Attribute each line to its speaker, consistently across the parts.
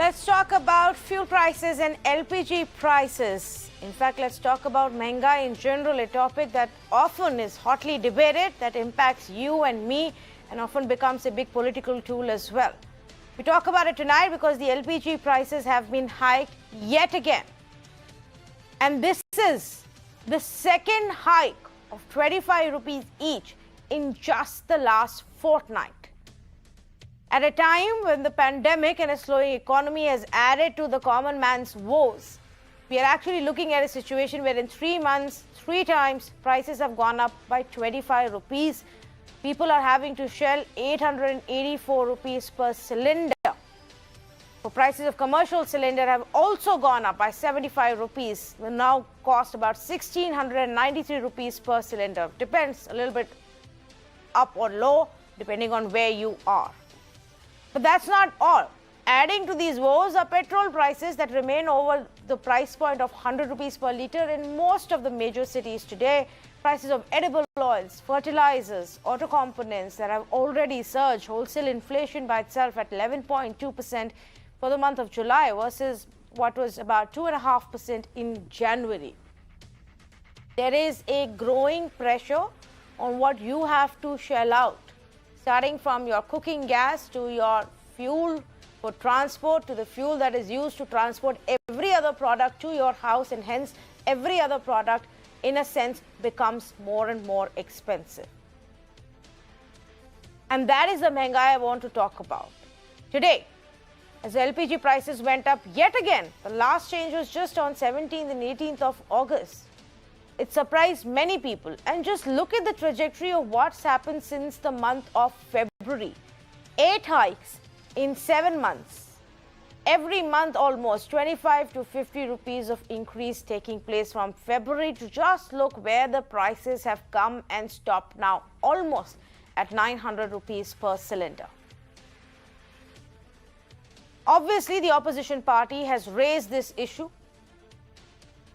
Speaker 1: Let's talk about fuel prices and LPG prices. In fact, let's talk about Mehanga in general, a topic that often is hotly debated, that impacts you and me and often becomes a big political tool as well. We talk about it tonight because the LPG prices have been hiked yet again. And this is the second hike of 25 rupees each in just the last fortnight. At a time when the pandemic and a slowing economy has added to the common man's woes, we are actually looking at a situation where in 3 months, 3 times, prices have gone up by 25 rupees. People are having to shell 884 rupees per cylinder. The prices of commercial cylinder have also gone up by 75 rupees. Will now cost about 1693 rupees per cylinder. Depends a little bit up or low depending on where you are. But that's not all. Adding to these woes are petrol prices that remain over the price point of 100 rupees per litre in most of the major cities today. Prices of edible oils, fertilizers, auto components that have already surged. Wholesale inflation by itself at 11.2% for the month of July versus what was about 2.5% in January. There is a growing pressure on what you have to shell out, starting from your cooking gas to your fuel for transport to the fuel that is used to transport every other product to your house, and hence every other product in a sense becomes more and more expensive. And that is the Mehanga I want to talk about today. As LPG prices went up yet again, the last change was just on 17th and 18th of August. It surprised many people. And just look at the trajectory of what's happened since the month of February. 8 hikes in 7 months. Every month almost 25 to 50 rupees of increase taking place from February to just look where the prices have come and stopped now, almost at 900 rupees per cylinder. Obviously, the opposition party has raised this issue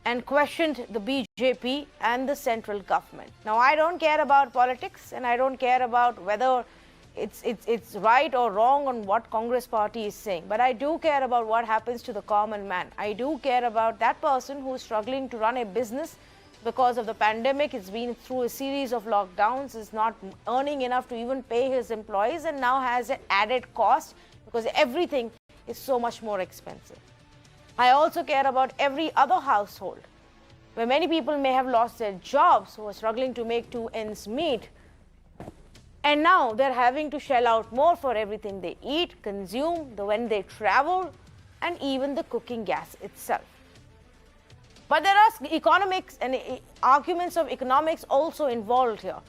Speaker 1: and questioned the BJP and the central government. Now, I don't care about politics and I don't care about whether it's right or wrong on what Congress party is saying. But I do care about what happens to the common man. I do care about that person who's struggling to run a business because of the pandemic. It's been through a series of lockdowns, is not earning enough to even pay his employees and now has an added cost because everything is so much more expensive. I also care about every other household where many people may have lost their jobs, who are struggling to make 2 ends meet. And now they're having to shell out more for everything they eat, consume, when they travel, and even the cooking gas itself. But there are economics and arguments of economics also involved here.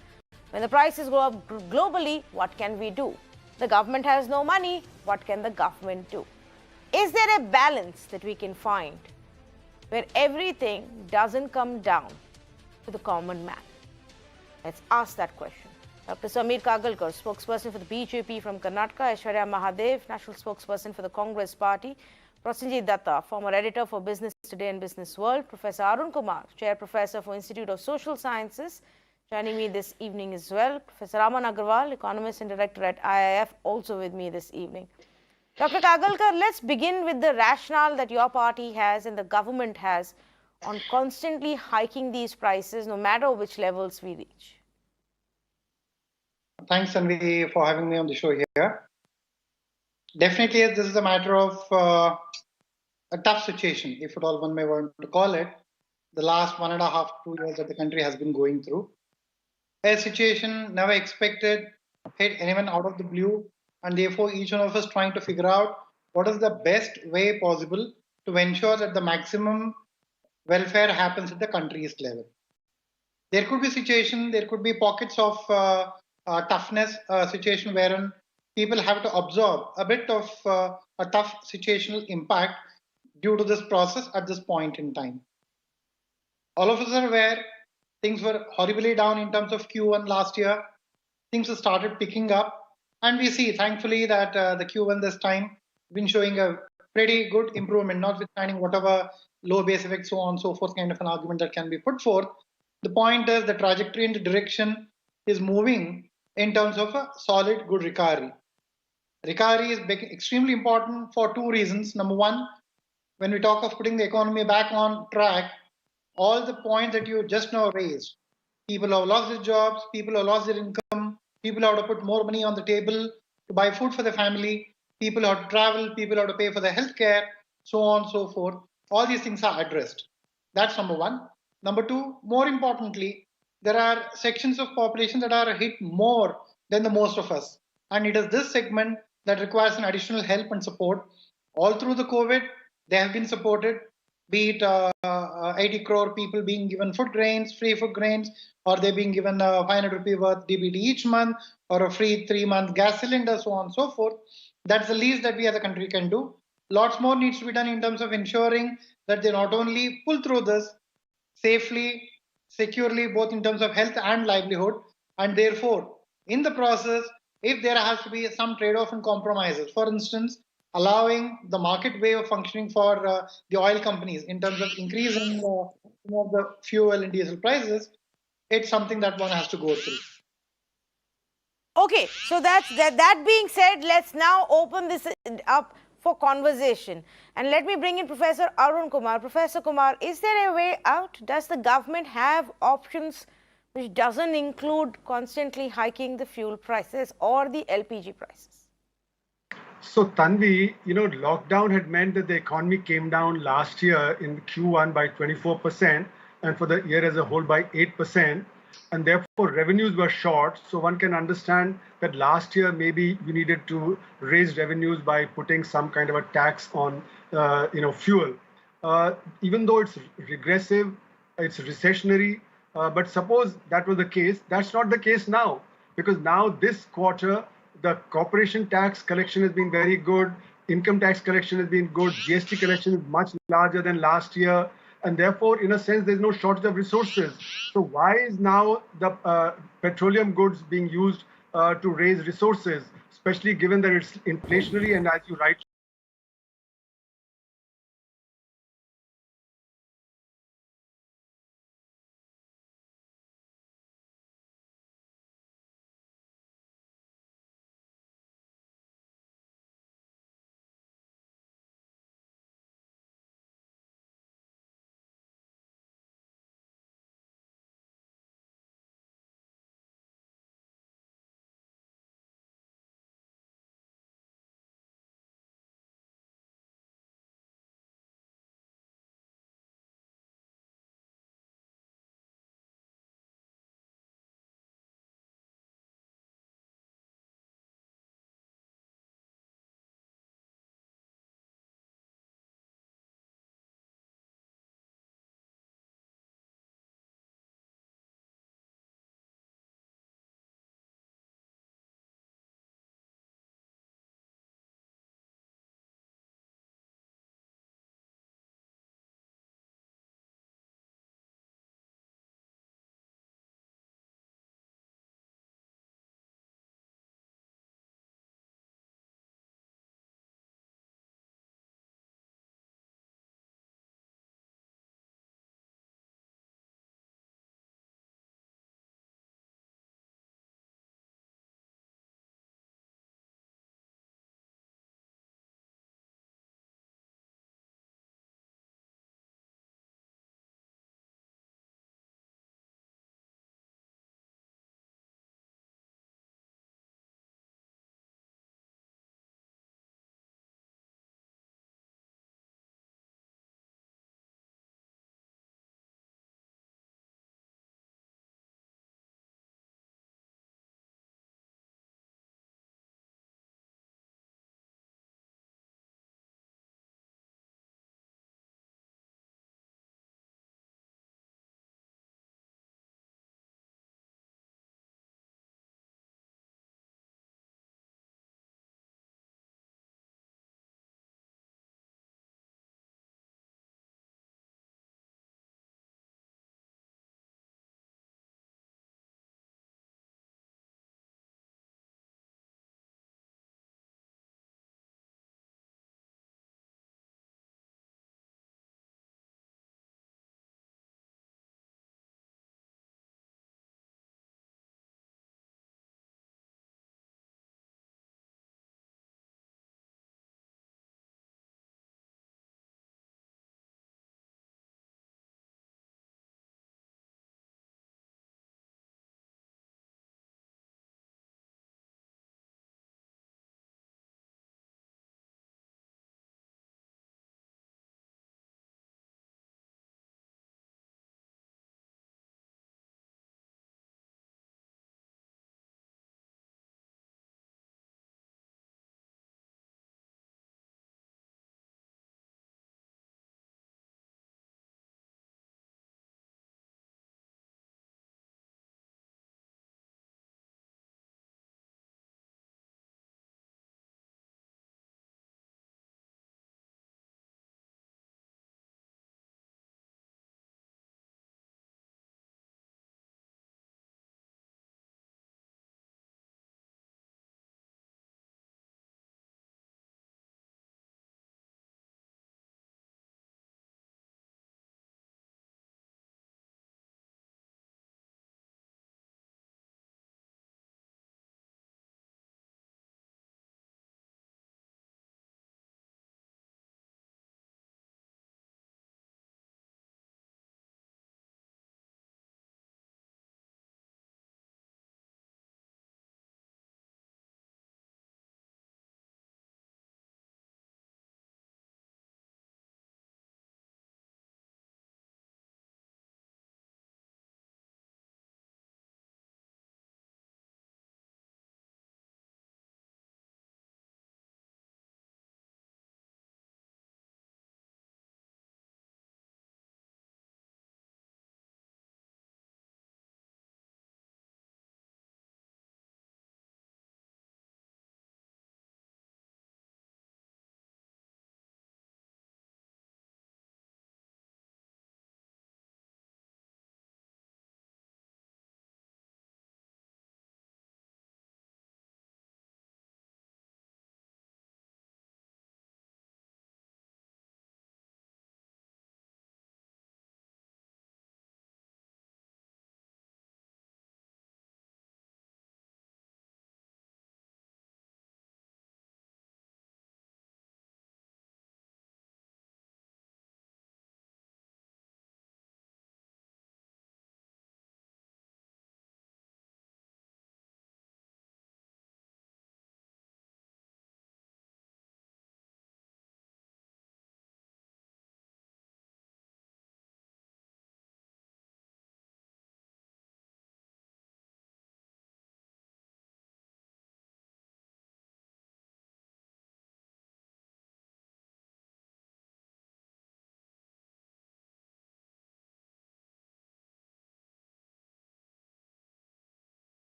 Speaker 1: When the prices go up globally, what can we do? The government has no money. What can the government do? Is there a balance that we can find where everything doesn't come down to the common man? Let's ask that question. Dr. Samir Kagalkar, spokesperson for the BJP from Karnataka, Aishwarya Mahadev, national spokesperson for the Congress party, Prosenjit Datta, former editor for Business Today and Business World, Professor Arun Kumar, chair professor for Institute of Social Sciences, joining me this evening as well, Professor Aman Agarwal, economist and director at IIF, also with me this evening. Dr. Kagalkar, let's begin with the rationale that your party has and the government has on constantly hiking these prices, no matter which levels we reach.
Speaker 2: Thanks, Tanvi, for having me on the show here. Definitely, this is a matter of a tough situation, if at all one may want to call it, the last 1.5 to 2 years that the country has been going through. A situation never expected, hit anyone out of the blue, and therefore each one of us trying to figure out what is the best way possible to ensure that the maximum welfare happens at the country's level. There could be situation, there could be pockets of toughness, situation wherein people have to absorb a bit of a tough situational impact due to this process at this point in time. All of us are aware things were horribly down in terms of Q1 last year. Things have started picking up, and we see thankfully that the Q1 this time been showing a pretty good improvement, notwithstanding whatever low base effect, so on and so forth kind of an argument that can be put forth. The point is the trajectory and the direction is moving in terms of a solid, good recovery. Recovery is extremely important for two reasons. Number one, when we talk of putting the economy back on track, all the points that you just now raised, people who have lost their jobs, people who have lost their income, people who have to put more money on the table to buy food for their family, people who have to travel, people who have to pay for their health care, so on and so forth. All these things are addressed. That's number one. Number two, more importantly, there are sections of population that are hit more than the most of us. And it is this segment that requires an additional help and support. All through the COVID, they have been supported, be it 80 crore people being given food grains, free food grains, or they're being given 500 rupee worth DBT each month, or a free 3-month gas cylinder, so on and so forth. That's the least that we as a country can do. Lots more needs to be done in terms of ensuring that they not only pull through this safely, securely, both in terms of health and livelihood, and therefore, in the process, if there has to be some trade-off and compromises, for instance, allowing the market way of functioning for the oil companies in terms of increasing the fuel and diesel prices, it's something that one has to go through.
Speaker 1: Okay, so that being said, let's now open this up for conversation. And let me bring in Professor Arun Kumar. Professor Kumar, is there a way out? Does the government have options which doesn't include constantly hiking the fuel prices or the LPG prices?
Speaker 3: So Tanvi, lockdown had meant that the economy came down last year in Q1 by 24% and for the year as a whole by 8%. And therefore revenues were short. So one can understand that last year maybe we needed to raise revenues by putting some kind of a tax on fuel. Even though it's regressive, it's recessionary, but suppose that was the case, that's not the case now, because now this quarter the corporation tax collection has been very good, income tax collection has been good, GST collection is much larger than last year, and therefore, in a sense, there's no shortage of resources. So why is now the petroleum goods being used to raise resources, especially given that it's inflationary and, as you rightly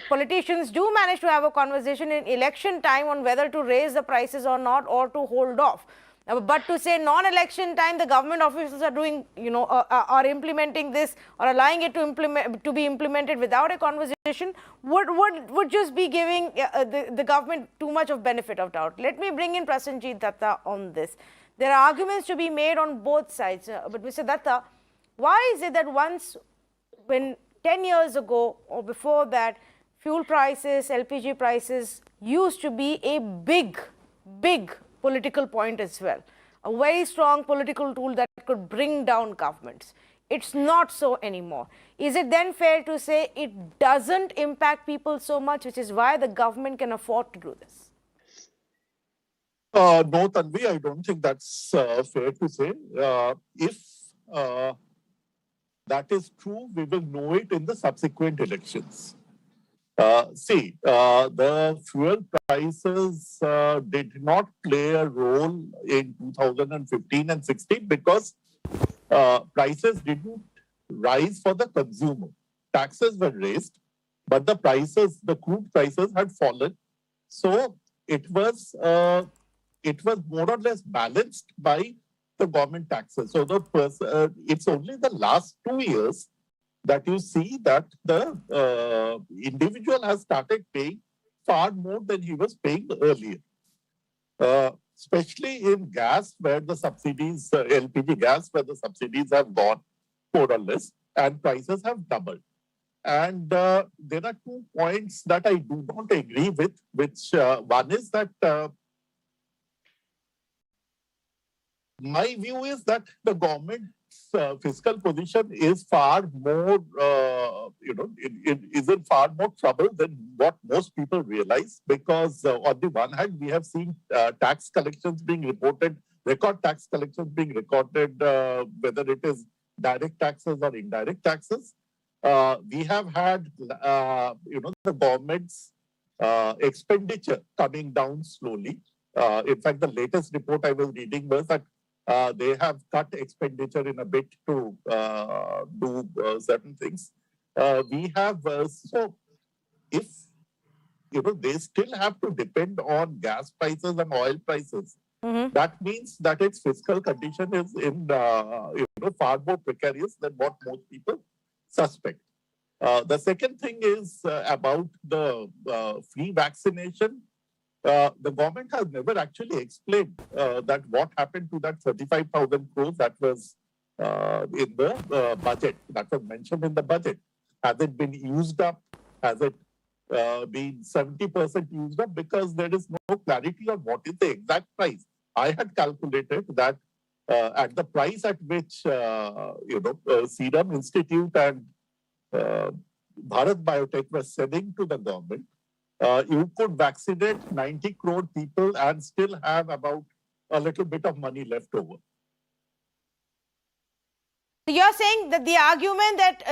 Speaker 1: politicians do manage to have a conversation in election time on whether to raise the prices or not, or to hold off. But to say non-election time, the government officials are doing, are implementing this or allowing it to be implemented without a conversation would just be giving the government too much of benefit of doubt. Let me bring in Prasenjit Datta on this. There are arguments to be made on both sides. But Mr. Datta, why is it that when 10 years ago or before that, fuel prices, LPG prices used to be a big political point as well, a very strong political tool that could bring down governments? It's not so anymore. Is it then fair to say it doesn't impact people so much, which is why the government can afford to do this?
Speaker 4: No, Tanvi, I don't think that's fair to say. If that is true, we will know it in the subsequent elections. The fuel prices did not play a role in 2015 and 16 because prices didn't rise for the consumer. Taxes were raised, but the crude prices had fallen. So it was more or less balanced by the government taxes. So it's only the last 2 years that you see that the individual has started paying far more than he was paying earlier. Especially in gas, where the subsidies, LPG gas, where the subsidies have gone more or less, and prices have doubled. And there are 2 points that I do not agree with, which one is that my view is that the government's fiscal position is far more, is in far more trouble than what most people realize. Because on the one hand, we have seen tax collections being reported, record tax collections being recorded, whether it is direct taxes or indirect taxes. We have had, the government's expenditure coming down slowly. In fact, the latest report I was reading was that they have cut expenditure in a bit to do certain things. We have, so if, they still have to depend on gas prices and oil prices, that means that its fiscal condition is in, far more precarious than what most people suspect. The second thing is about the free vaccination. The government has never actually explained that what happened to that 35,000 crores that was in the budget, that was mentioned in the budget. Has it been used up? Has it been 70% used up? Because there is no clarity on what is the exact price. I had calculated that at the price at which, Serum Institute and Bharat Biotech were selling to the government, you could vaccinate 90 crore people and still have about a little bit of money left over.
Speaker 1: So you're saying that the argument that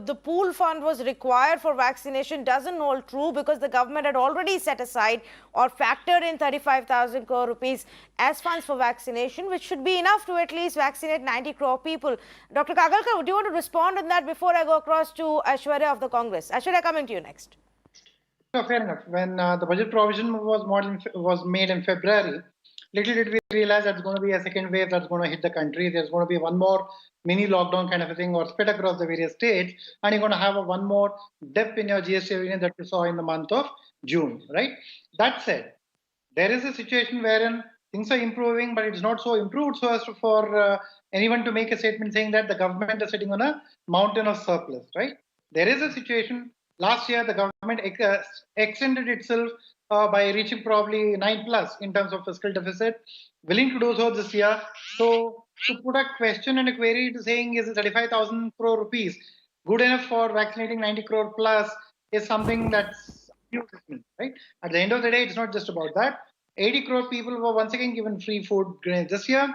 Speaker 1: the pool fund was required for vaccination doesn't hold true because the government had already set aside or factored in 35,000 crore rupees as funds for vaccination, which should be enough to at least vaccinate 90 crore people. Dr. Kagalkar, do you want to respond on that before I go across to Aishwarya of the Congress? Aishwarya, coming to you next.
Speaker 2: No, fair enough. When the budget provision was made in February, little did we realize that's going to be a second wave that's going to hit the country. There's going to be one more mini lockdown kind of a thing or spread across the various states, and you're going to have one more dip in your GST variance that you saw in the month of June, right? That said, there is a situation wherein things are improving, but it's not so improved so as for anyone to make a statement saying that the government is sitting on a mountain of surplus, right? There is a situation. Last year, the government extended itself by reaching probably 9+ in terms of fiscal deficit, willing to do so this year. So to put a question and a query to saying is 35,000 crore rupees good enough for vaccinating 90 crore plus is something that's new to me, right? At the end of the day, it's not just about that. 80 crore people were once again given free food this year.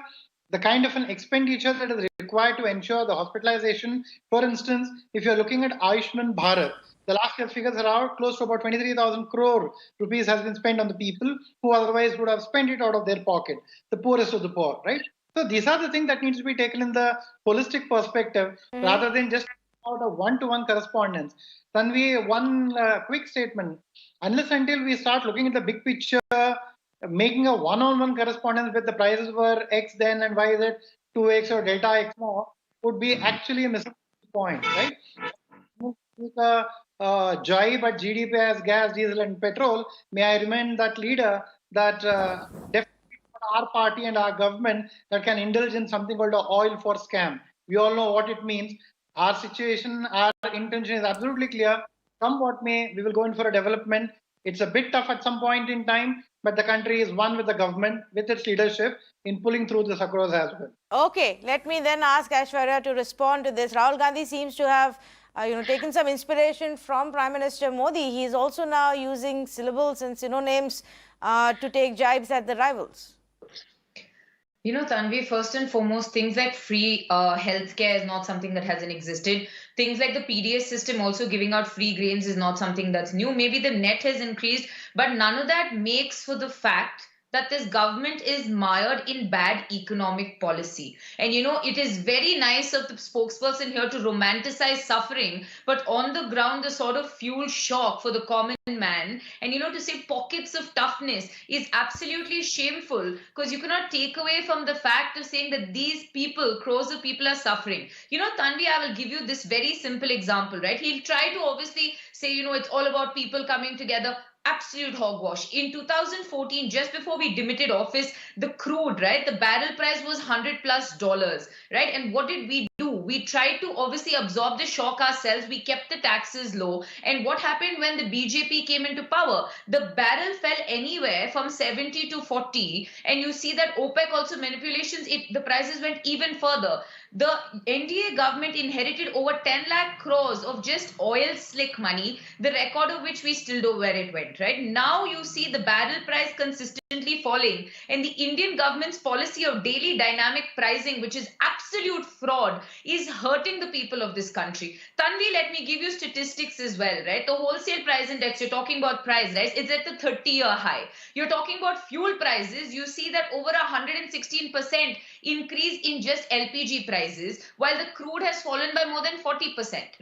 Speaker 2: The kind of an expenditure that is required to ensure the hospitalization, for instance, if you're looking at Ayushman Bharat, the last year figures are out, close to about 23,000 crore rupees has been spent on the people who otherwise would have spent it out of their pocket, the poorest of the poor, right? So these are the things that needs to be taken in the holistic perspective rather than just about a one-to-one correspondence. Tanvi, one quick statement. Unless until we start looking at the big picture, making a one-on-one correspondence with the prices were X then and Y is it 2X or delta X now would be actually a missing point, right? Joy, but GDP as gas, diesel, and petrol. May I remind that leader that definitely our party and our government that can indulge in something called a oil for scam. We all know what it means. Our situation, our intention is absolutely clear. Come what may, we will go in for a development. It's a bit tough at some point in time, but the country is one with the government, with its leadership in pulling through this across as well.
Speaker 1: Okay, let me then ask Aishwarya to respond to this. Rahul Gandhi seems to have taken some inspiration from Prime Minister Modi. He is also now using syllables and synonyms to take jibes at the rivals.
Speaker 5: You know, Tanvi, first and foremost, things like free healthcare is not something that hasn't existed. Things like the PDS system also giving out free grains is not something that's new. Maybe the net has increased, but none of that makes for the fact that this government is mired in bad economic policy. And you know, it is very nice of the spokesperson here to romanticize suffering, but on the ground, the sort of fuel shock for the common man, and you know, to say pockets of toughness is absolutely shameful, because you cannot take away from the fact of saying that these people, crores of people, are suffering. You know, Tanvi, I will give you this very simple example, right? He'll try to obviously say, you know, it's all about people coming together. Absolute hogwash. In 2014, just before we demitted office, the crude, right, the barrel price was $100+, right? And what did we do? We tried to obviously absorb the shock ourselves. We kept the taxes low. And what happened when the BJP came into power? The barrel fell anywhere from 70 to 40. And you see that OPEC also manipulations, the prices went even further. The NDA government inherited over 10 lakh crores of just oil slick money, the record of which we still know where it went, right? Now you see the barrel price consistently falling, and the Indian government's policy of daily dynamic pricing, which is absolute fraud, is hurting the people of this country. Tanvi, let me give you statistics as well, right? The wholesale price index, you're talking about price, right? It's at the 30-year high. You're talking about fuel prices. You see that over 116% increase in just LPG prices, while the crude has fallen by more than 40%,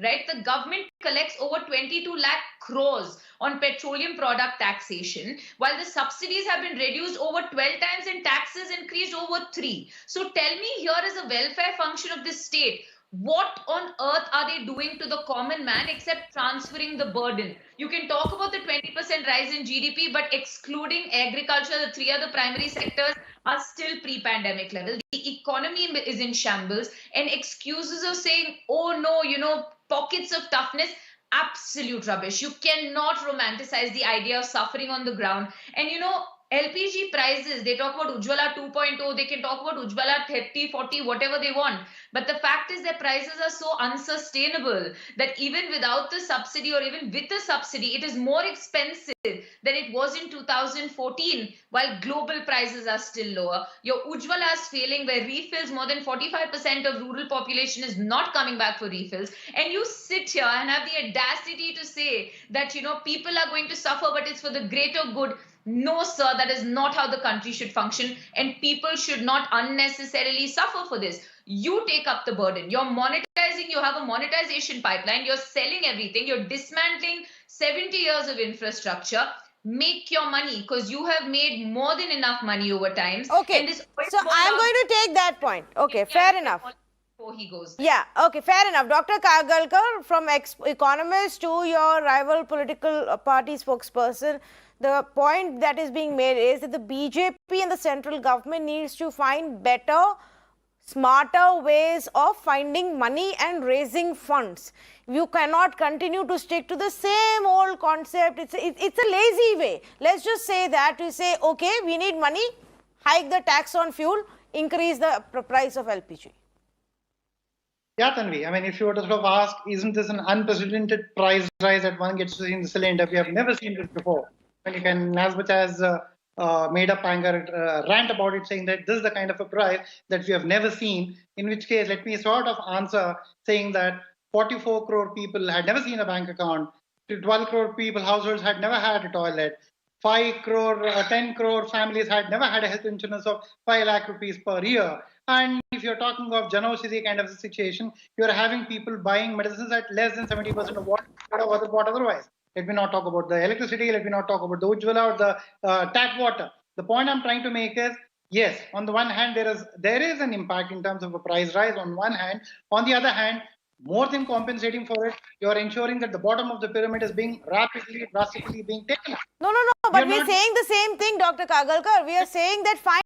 Speaker 5: right? The government collects over 22 lakh crores on petroleum product taxation, while the subsidies have been reduced over 12 times and taxes increased over 3. So tell me, here is a welfare function of this state. What on earth are they doing to the common man except transferring the burden? You can talk about the 20% rise in GDP, but excluding agriculture, the three other primary sectors are still pre-pandemic level. The economy is in shambles, and excuses of saying, oh no, you know, pockets of toughness, absolute rubbish. You cannot romanticize the idea of suffering on the ground. And you know, LPG prices, they talk about Ujjwala 2.0, they can talk about Ujjwala 30, 40, whatever they want. But the fact is that prices are so unsustainable that even without the subsidy or even with the subsidy, it is more expensive than it was in 2014, while global prices are still lower. Your Ujjwala is failing, where refills, more than 45% of rural population is not coming back for refills. And you sit here and have the audacity to say that, you know, people are going to suffer, but it's for the greater good. No, sir, that is not how the country should function, and people should not unnecessarily suffer for this. You take up the burden. You're monetizing, you have a monetization pipeline, you're selling everything, you're dismantling 70 years of infrastructure. Make your money, because you have made more than enough money over time.
Speaker 1: Okay, so I'm going to take that point. Okay, fair enough.
Speaker 5: Before he goes.
Speaker 1: Yeah, okay, fair enough. Dr. Kagalkar, from economist to your rival political party spokesperson, the point that is being made is that the BJP and the central government needs to find better, smarter ways of finding money and raising funds. You cannot continue to stick to the same old concept. It's a lazy way. Let's just say that we say, okay, we need money, hike the tax on fuel, increase the price of LPG.
Speaker 2: Yeah, Tanvi. I mean, if you were to sort of ask, isn't this an unprecedented price rise that one gets to see in the cylinder? We have never seen this before. And you can as much as made up anger rant about it, saying that this is the kind of a price that we have never seen. In which case, let me sort of answer saying that 44 crore people had never seen a bank account. 12 crore people, households had never had a toilet. 10 crore families had never had a health insurance of 5 lakh rupees per year. And if if you're talking of generosity kind of a situation, you're having people buying medicines at less than 70% of what otherwise. Let me not talk about the electricity. Let me not talk about the Ujjwala or the tap water. The point I'm trying to make is, yes, on the one hand, there is an impact in terms of a price rise on one hand. On the other hand, more than compensating for it, you're ensuring that the bottom of the pyramid is being rapidly, drastically being taken up.
Speaker 1: No, but we're saying the same thing, Dr. Kagalkar. We are saying that fine.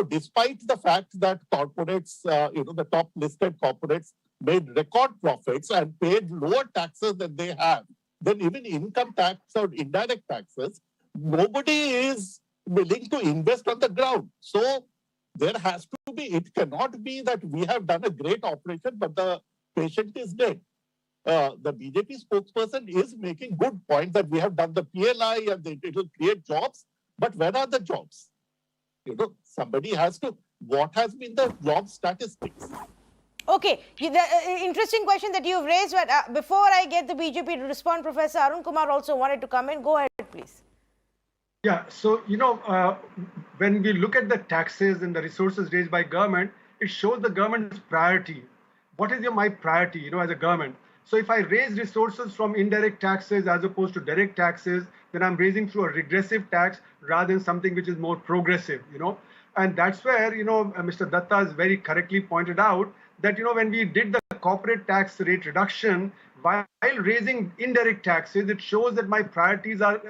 Speaker 4: Despite the fact that corporates, the top listed corporates made record profits and paid lower taxes than they have, then even income tax or indirect taxes, nobody is willing to invest on the ground. So there has to be, it cannot be that we have done a great operation, but the patient is dead. The BJP spokesperson is making good point that we have done the PLI and it will create jobs, but where are the jobs? Somebody has to, what has been the job statistics?
Speaker 1: Okay, the interesting question that you've raised, but before I get the BJP to respond, Professor Arun Kumar also wanted to come in. Go ahead, please.
Speaker 3: Yeah, so, when we look at the taxes and the resources raised by government, it shows the government's priority. What is my priority, as a government? So if I raise resources from indirect taxes as opposed to direct taxes, then I'm raising through a regressive tax rather than something which is more progressive, And that's where, Mr. Datta has very correctly pointed out that, when we did the corporate tax rate reduction, while raising indirect taxes, it shows that my priorities are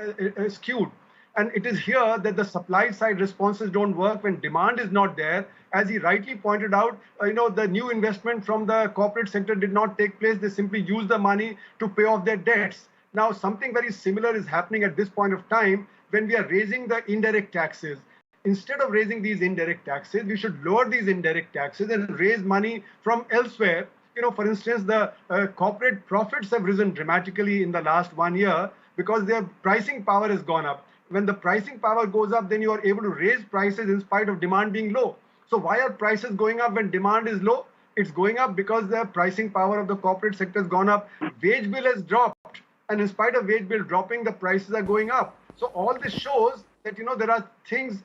Speaker 3: skewed. And it is here that the supply side responses don't work when demand is not there. As he rightly pointed out, the new investment from the corporate sector did not take place. They simply used the money to pay off their debts. Now, something very similar is happening at this point of time when we are raising the indirect taxes. Instead of raising these indirect taxes, we should lower these indirect taxes and raise money from elsewhere. For instance, the corporate profits have risen dramatically in the last 1 year because their pricing power has gone up. When the pricing power goes up, then you are able to raise prices in spite of demand being low. So why are prices going up when demand is low? It's going up because the pricing power of the corporate sector has gone up. Wage bill has dropped. And in spite of wage bill dropping, the prices are going up. So all this shows that, there are things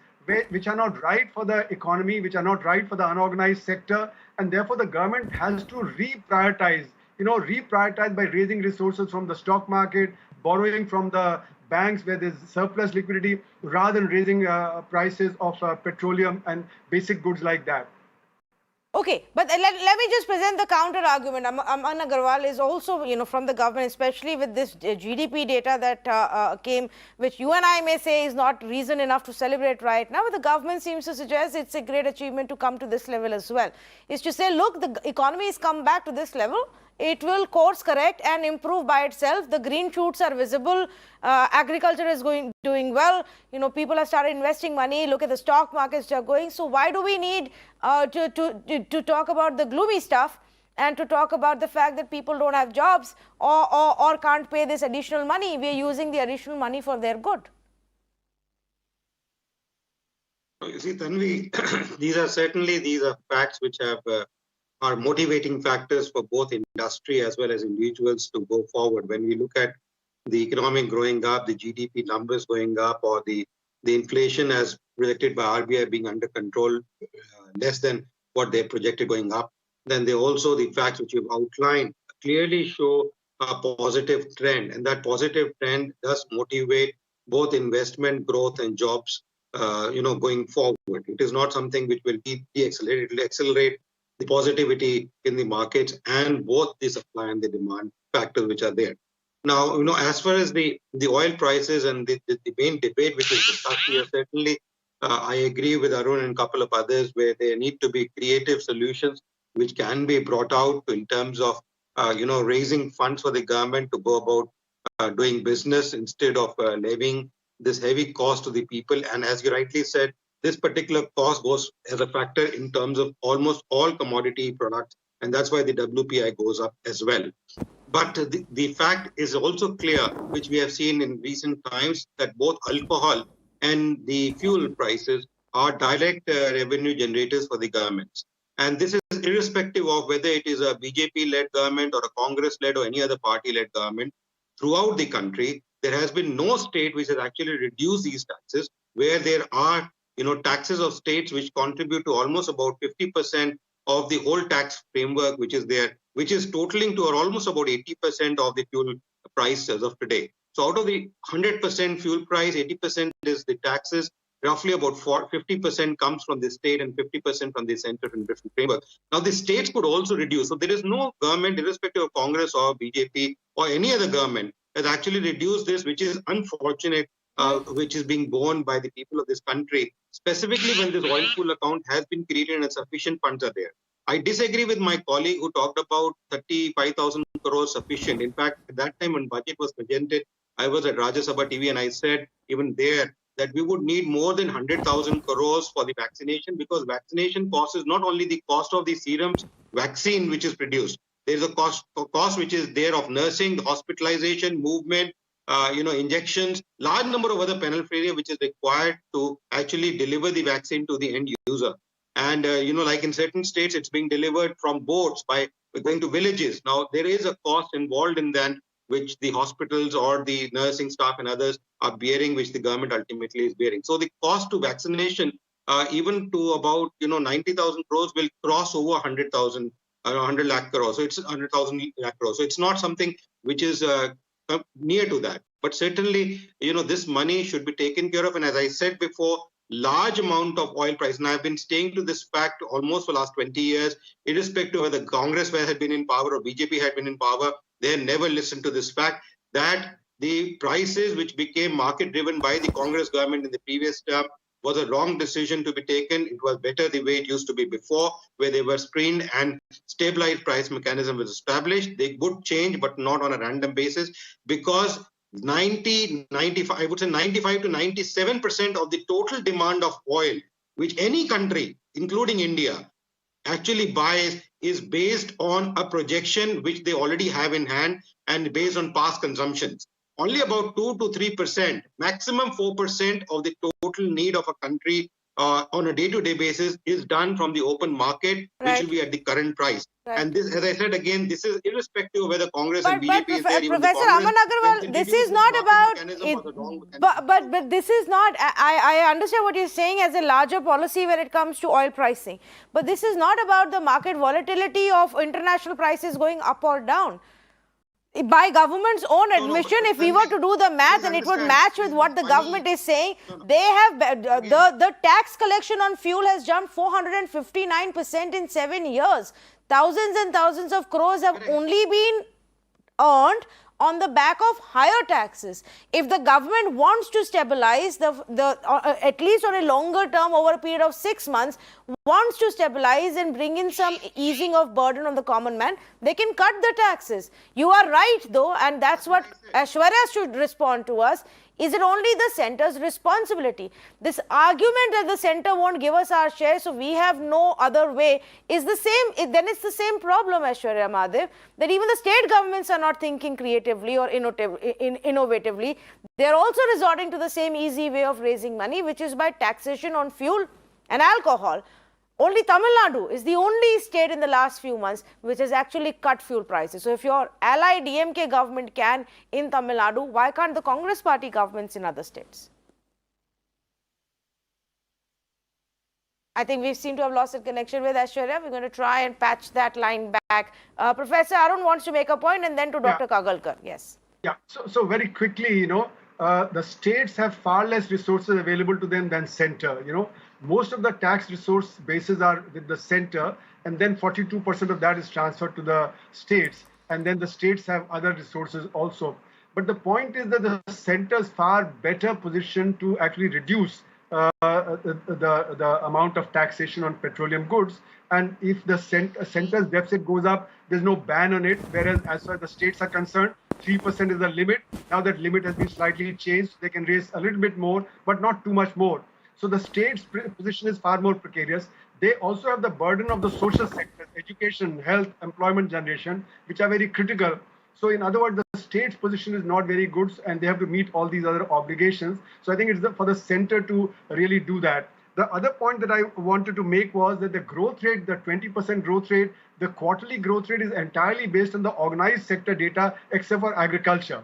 Speaker 3: which are not right for the economy, which are not right for the unorganized sector. And therefore, the government has to reprioritize by raising resources from the stock market, borrowing from the banks where there's surplus liquidity, rather than raising prices of petroleum and basic goods like that.
Speaker 1: Okay, but let me just present the counter argument. Aman Agarwal is also, from the government, especially with this GDP data that came, which you and I may say is not reason enough to celebrate right now, but the government seems to suggest it's a great achievement to come to this level as well. Is to say, look, the economy has come back to this level. It will course correct and improve by itself. The green shoots are visible. Agriculture is doing well. People have started investing money. Look at the stock markets are going. So why do we need to talk about the gloomy stuff and to talk about the fact that people don't have jobs or can't pay this additional money? We are using the additional money for their good.
Speaker 6: You see, Tanvi, these are facts which are motivating factors for both industry as well as individuals to go forward. When we look at the economy growing up, the GDP numbers going up, or the inflation as projected by RBI being under control, less than what they projected going up, then the facts which you've outlined clearly show a positive trend. And that positive trend does motivate both investment, growth and jobs, going forward. It is not something which will de-accelerate. It will accelerate the positivity in the markets and both the supply and the demand factors which are there. Now, as far as the oil prices and the main debate which is discussed here, certainly I agree with Arun and a couple of others where there need to be creative solutions which can be brought out in terms of, raising funds for the government to go about doing business instead of levying this heavy cost to the people. And as you rightly said, this particular cost goes as a factor in terms of almost all commodity products, and that's why the WPI goes up as well. But the fact is also clear, which we have seen in recent times, that both alcohol and the fuel prices are direct revenue generators for the governments. And this is irrespective of whether it is a BJP-led government or a Congress-led or any other party-led government. Throughout the country, there has been no state which has actually reduced these taxes, where there are taxes of states which contribute to almost about 50% of the whole tax framework which is there, which is totaling to almost about 80% of the fuel price as of today. So out of the 100% fuel price, 80% is the taxes. Roughly about 50% comes from the state and 50% from the center and different framework. Now the states could also reduce. So there is no government, irrespective of Congress or BJP or any other government, has actually reduced this, which is unfortunate. Which is being borne by the people of this country, specifically when this oil pool account has been created and sufficient funds are there. I disagree with my colleague who talked about 35,000 crores sufficient. In fact, at that time when budget was presented, I was at Rajya Sabha TV and I said even there that we would need more than 100,000 crores for the vaccination, because vaccination cost is not only the cost of the serums vaccine which is produced. There is a cost which is there of nursing, hospitalization, movement, injections, large number of other paraphernalia which is required to actually deliver the vaccine to the end user. And, like in certain states, it's being delivered from boats by going to villages. Now, there is a cost involved in that, which the hospitals or the nursing staff and others are bearing, which the government ultimately is bearing. So the cost to vaccination, even to about, 90,000 crores will cross over 100,000, 100 lakh crores. So it's 100,000 lakh crores. So it's not something which is near to that. But certainly, this money should be taken care of. And as I said before, large amount of oil price. And I've been staying to this fact almost for the last 20 years, irrespective of whether Congress had been in power or BJP had been in power. They had never listened to this fact that the prices which became market driven by the Congress government in the previous term was a wrong decision to be taken. It was better the way it used to be before, where they were screened and stabilized price mechanism was established. They would change, but not on a random basis, because 95 to 97% of the total demand of oil, which any country, including India, actually buys, is based on a projection which they already have in hand and based on past consumptions. Only about 2 to 3%, maximum 4% of the total need of a country on a day-to-day basis is done from the open market, which will be at the current price.
Speaker 1: Right.
Speaker 6: And this, as I said again, this is irrespective of whether Congress and
Speaker 1: But
Speaker 6: BJP is there.
Speaker 1: Professor Aman Agarwal, this is not about but this is not, I understand what you're saying as a larger policy when it comes to oil pricing, but this is not about the market volatility of international prices going up or down. By government's own admission, if we were to do the math and it would match with what the government is saying, they have the tax collection on fuel has jumped 459% in 7 years. Thousands and thousands of crores have only been earned on the back of higher taxes. If the government wants to stabilize at least on a longer term over a period of 6 months, wants to stabilize and bring in some easing of burden on the common man, they can cut the taxes. You are right though, and that's what Aishwarya should respond to us. Is it only the centre's responsibility? This argument that the centre won't give us our share, so we have no other way, is the same. Then it's the same problem, Aishwarya Madhav, that even the state governments are not thinking creatively or innovatively. They're also resorting to the same easy way of raising money, which is by taxation on fuel and alcohol. Only Tamil Nadu is the only state in the last few months which has actually cut fuel prices. So if your ally DMK government can in Tamil Nadu, why can't the Congress party governments in other states? I think we seem to have lost a connection with Aishwarya. We're going to try and patch that line back. Professor Arun wants to make a point and then to Dr. Kagalkar. Yes.
Speaker 3: Yeah, so very quickly, the states have far less resources available to them than center, Most of the tax resource bases are with the center, and then 42% of that is transferred to the states, and then the states have other resources also. But the point is that the center is far better positioned to actually reduce the amount of taxation on petroleum goods. And if the center's deficit goes up, there's no ban on it, whereas as far as the states are concerned, 3% is the limit. Now that limit has been slightly changed, they can raise a little bit more, but not too much more. So the state's position is far more precarious. They also have the burden of the social sectors, education, health, employment generation, which are very critical. So in other words, the state's position is not very good, and they have to meet all these other obligations. So I think it's for the center to really do that. The other point that I wanted to make was that the growth rate, the 20% growth rate, the quarterly growth rate is entirely based on the organized sector data, except for agriculture.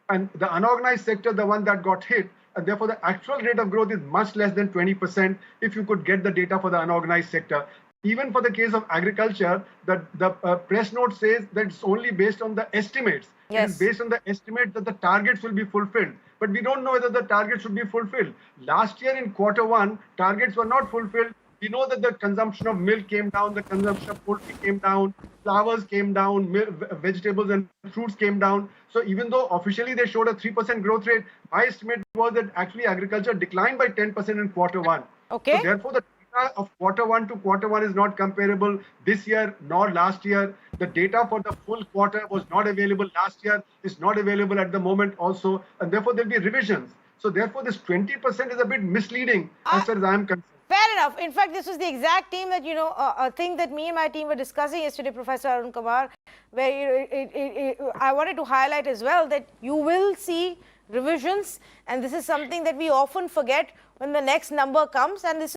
Speaker 3: And the unorganized sector, the one that got hit, and therefore the actual rate of growth is much less than 20% if you could get the data for the unorganized sector. Even for the case of agriculture, the press note says that it's only based on the estimates.
Speaker 1: Yes.
Speaker 3: It is based on the estimate that the targets will be fulfilled. But we don't know whether the targets should be fulfilled. Last year in Q1, targets were not fulfilled. We know that the consumption of milk came down, the consumption of poultry came down, flowers came down, vegetables and fruits came down. So even though officially they showed a 3% growth rate, my estimate was that actually agriculture declined by 10% in Q1.
Speaker 1: Okay.
Speaker 3: So therefore, the data of Q1 to Q1 is not comparable this year nor last year. The data for the full quarter was not available last year, is not available at the moment also, and therefore there'll be revisions. So therefore, this 20% is a bit misleading as far as I am concerned.
Speaker 1: Fair enough. In fact, this was the exact team that, a thing that me and my team were discussing yesterday, Professor Arun Kumar, where I wanted to highlight as well that you will see revisions, and this is something that we often forget when the next number comes, and this